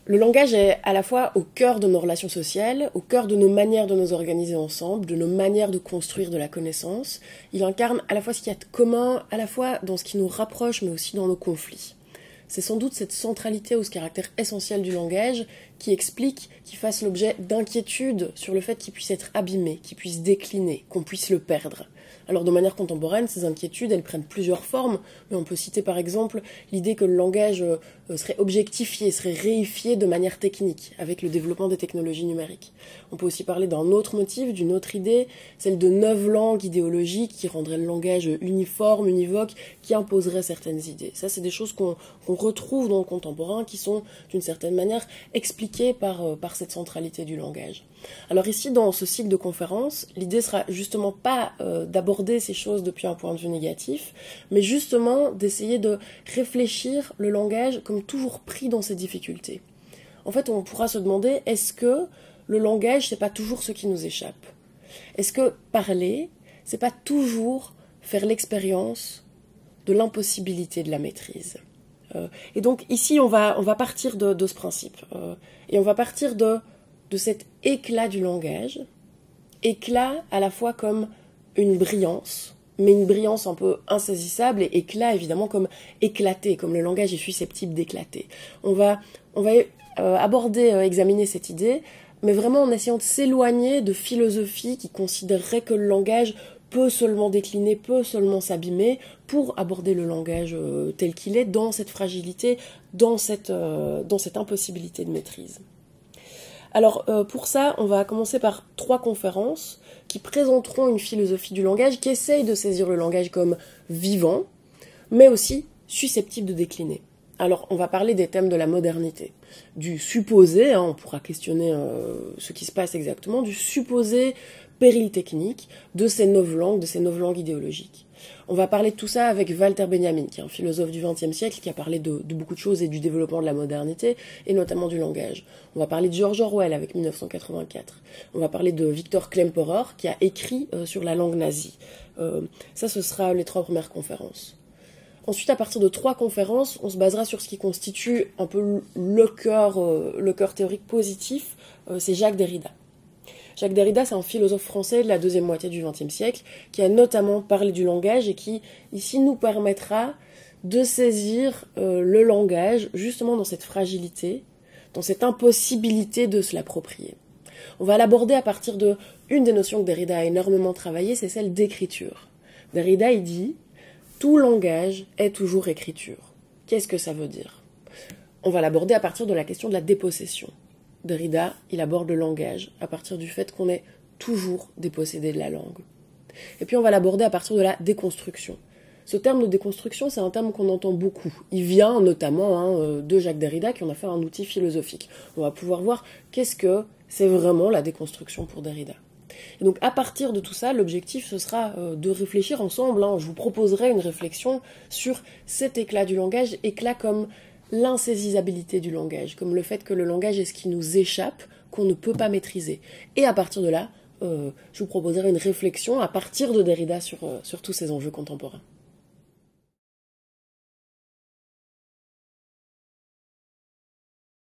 Le langage est à la fois au cœur de nos relations sociales, au cœur de nos manières de nous organiser ensemble, de nos manières de construire de la connaissance. Il incarne à la fois ce qu'il y a de commun, à la fois dans ce qui nous rapproche, mais aussi dans nos conflits. C'est sans doute cette centralité ou ce caractère essentiel du langage qui explique qu'il fasse l'objet d'inquiétudes sur le fait qu'il puisse être abîmé, qu'il puisse décliner, qu'on puisse le perdre. Alors de manière contemporaine, ces inquiétudes, elles prennent plusieurs formes, mais on peut citer par exemple l'idée que le langage serait objectifié, serait réifié de manière technique, avec le développement des technologies numériques. On peut aussi parler d'un autre motif, d'une autre idée, celle de neuf-langues idéologiques qui rendraient le langage uniforme, univoque, qui imposerait certaines idées. Ça, c'est des choses qu'on retrouve dans le contemporain, qui sont d'une certaine manière expliquées par cette centralité du langage. Alors ici, dans ce cycle de conférences, l'idée sera justement pas d'aborder ces choses depuis un point de vue négatif, mais justement d'essayer de réfléchir le langage comme toujours pris dans ses difficultés. En fait, on pourra se demander, est-ce que le langage, c'est pas toujours ce qui nous échappe? Est-ce que parler, c'est pas toujours faire l'expérience de l'impossibilité de la maîtrise? Et donc ici, on va partir de ce principe. Et on va partir de cet éclat du langage, éclat à la fois comme une brillance, mais une brillance un peu insaisissable, et éclat évidemment comme éclaté, comme le langage est susceptible d'éclater. On va examiner cette idée, mais vraiment en essayant de s'éloigner de philosophies qui considéreraient que le langage peut seulement décliner, peut seulement s'abîmer, pour aborder le langage tel qu'il est, dans cette fragilité, dans cette impossibilité de maîtrise. Alors pour ça, on va commencer par 3 conférences qui présenteront une philosophie du langage qui essaye de saisir le langage comme vivant, mais aussi susceptible de décliner. Alors on va parler des thèmes de la modernité, du supposé, on pourra questionner ce qui se passe exactement, du supposé péril technique de ces 9 langues idéologiques. On va parler de tout ça avec Walter Benjamin, qui est un philosophe du XXe siècle, qui a parlé de beaucoup de choses et du développement de la modernité, et notamment du langage. On va parler de George Orwell avec 1984. On va parler de Victor Klemperer, qui a écrit sur la langue nazie. Ça, ce sera les 3 premières conférences. Ensuite, à partir de 3 conférences, on se basera sur ce qui constitue un peu le cœur théorique positif, c'est Jacques Derrida. Jacques Derrida, c'est un philosophe français de la deuxième moitié du XXe siècle, qui a notamment parlé du langage et qui, ici, nous permettra de saisir le langage, justement dans cette fragilité, dans cette impossibilité de se l'approprier. On va l'aborder à partir de une des notions que Derrida a énormément travaillé, c'est celle d'écriture. Derrida, il dit « Tout langage est toujours écriture ». Qu'est-ce que ça veut dire? On va l'aborder à partir de la question de la dépossession. Derrida, il aborde le langage à partir du fait qu'on est toujours dépossédé de la langue. Et puis on va l'aborder à partir de la déconstruction. Ce terme de déconstruction, c'est un terme qu'on entend beaucoup. Il vient notamment de Jacques Derrida, qui en a fait un outil philosophique. On va pouvoir voir qu'est-ce que c'est vraiment la déconstruction pour Derrida. Et donc à partir de tout ça, l'objectif ce sera de réfléchir ensemble. Je vous proposerai une réflexion sur cet éclat du langage, éclat comme l'insaisissabilité du langage, comme le fait que le langage est ce qui nous échappe, qu'on ne peut pas maîtriser. Et à partir de là, je vous proposerai une réflexion à partir de Derrida sur tous ces enjeux contemporains.